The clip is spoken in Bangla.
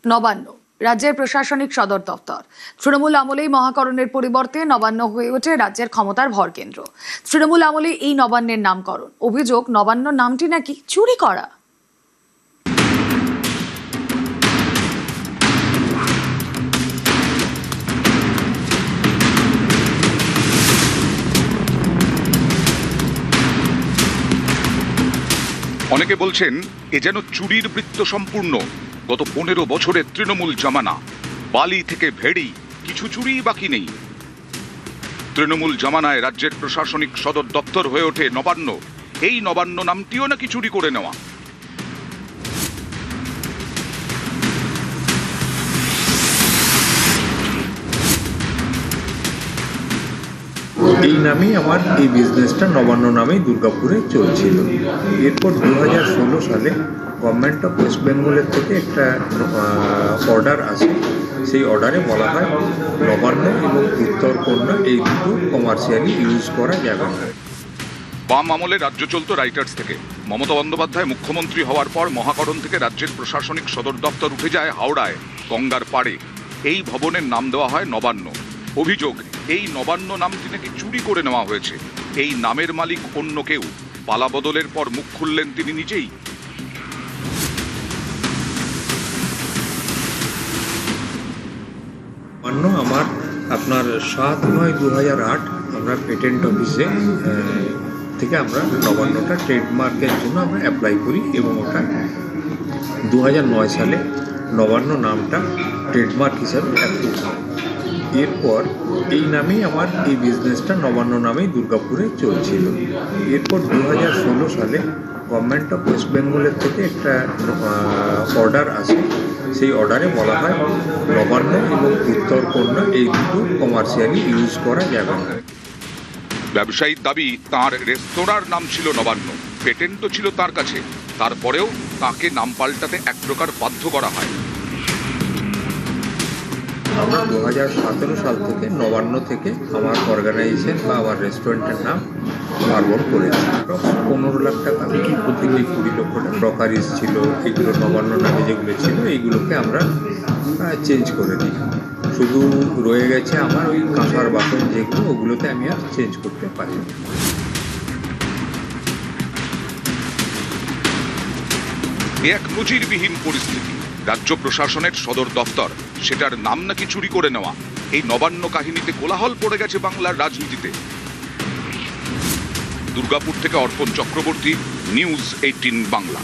নবান্ন রাজ্যের প্রশাসনিক সদর দপ্তর। তৃণমূল আমলেই মহাকরণের পরিবর্তে নবান্ন হয়ে ওঠে রাজ্যের ক্ষমতার ভরকেন্দ্র। তৃণমূল আমলে এই নবান্নের নামকরণ, অভিযোগ নবান্ন নামটি নাকি চুরি করা। অনেকে বলছেন এ যেন চুরির বৃত্ত সম্পূর্ণ। গত 15 বছরের তৃণমূল জামানা, বালি থেকে ভেড়ি, কিছু চুরি বাকি নেই। তৃণমূল জামানায় রাজ্যের প্রশাসনিক সদর দপ্তর হয়ে ওঠে নবান্ন। এই নবান্ন নামটিও নাকি চুরি করে নেওয়া। এই নামেই আমার এই বিজনেসটা নবান্ন নামেই দুর্গাপুরে চলছিল। এরপর 2016 সালে গভর্নমেন্ট অফ ওয়েস্ট বেঙ্গলের থেকে একটা অর্ডার আসে। সেই অর্ডারে বলা হয় নবান্ন এবং উত্তরকন্যা এই দুটো কমার্শিয়ালি ইউজ করা যাবে না। বাম আমলে রাজ্য চলত রাইটার্স থেকে। মমতা বন্দ্যোপাধ্যায় মুখ্যমন্ত্রী হওয়ার পর মহাকরণ থেকে রাজ্যের প্রশাসনিক সদর দপ্তর উঠে যায় হাওড়ায়, গঙ্গার পাড়ে। এই ভবনের নাম দেওয়া হয় নবান্ন। অভিযোগ এই নবান্ন নামটি নাকি চুরি করে নেওয়া হয়েছে। এই নামের মালিক অন্য কেউ। পালা বদলের পর মুখ খুললেন তিনি নিজেই। নবান্ন আমার আপনার 7/9/2008 আমরা পেটেন্ট অফিসে থেকে আমরা নবান্নটা ট্রেডমার্কের জন্য আমরা অ্যাপ্লাই করি এবং ওটা 2009 সালে নবান্ন নামটা ট্রেডমার্ক হিসাবে অ্যাপ্রুভ হয়। এরপর এই নামেই আমার এই বিজনেসটা নবান্ন নামেই দুর্গাপুরে চলছিল। এরপর 2016 সালে গভর্নমেন্ট অফ ওয়েস্ট বেঙ্গলের থেকে একটা অর্ডার আসে। সেই অর্ডারে বলা হয় নবান্ন এবং উত্তরকন্যা এই দুটো কমার্শিয়ালি ইউজ করা যাবে না। ব্যবসায়ীর দাবি তার রেস্তোরাঁর নাম ছিল নবান্ন, পেটেন্টও ছিল তার কাছে। তারপরেও তাকে নাম পাল্টাতে এক প্রকার বাধ্য করা হয়। আমরা 2017 সাল থেকে নবান্ন থেকে আমার অর্গানাইজেশন বা আমার রেস্টুরেন্টের নাম পার্বণ করেছি। 15 লাখ টাকা প্রতিদিন 20 লক্ষ টাকা ব্রকারিজ ছিল, এগুলো নবান্ন নামে যেগুলো ছিল এইগুলোকে আমরা চেঞ্জ করে দিই। শুধু রয়ে গেছে আমার ওই কাঁসার বাসন যেগুলো, ওগুলোতে আমি আর চেঞ্জ করতে পারি না। এক নজিরবিহীন পরিস্থিতি। রাজ্য প্রশাসনের সদর দপ্তর, সেটার নাম নাকি চুরি করে নেওয়া। এই নবান্ন কাহিনীতে কোলাহল পড়ে গেছে বাংলার রাজনীতিতে। দুর্গাপুর থেকে অর্পণ চক্রবর্তী, নিউজ 18 বাংলা।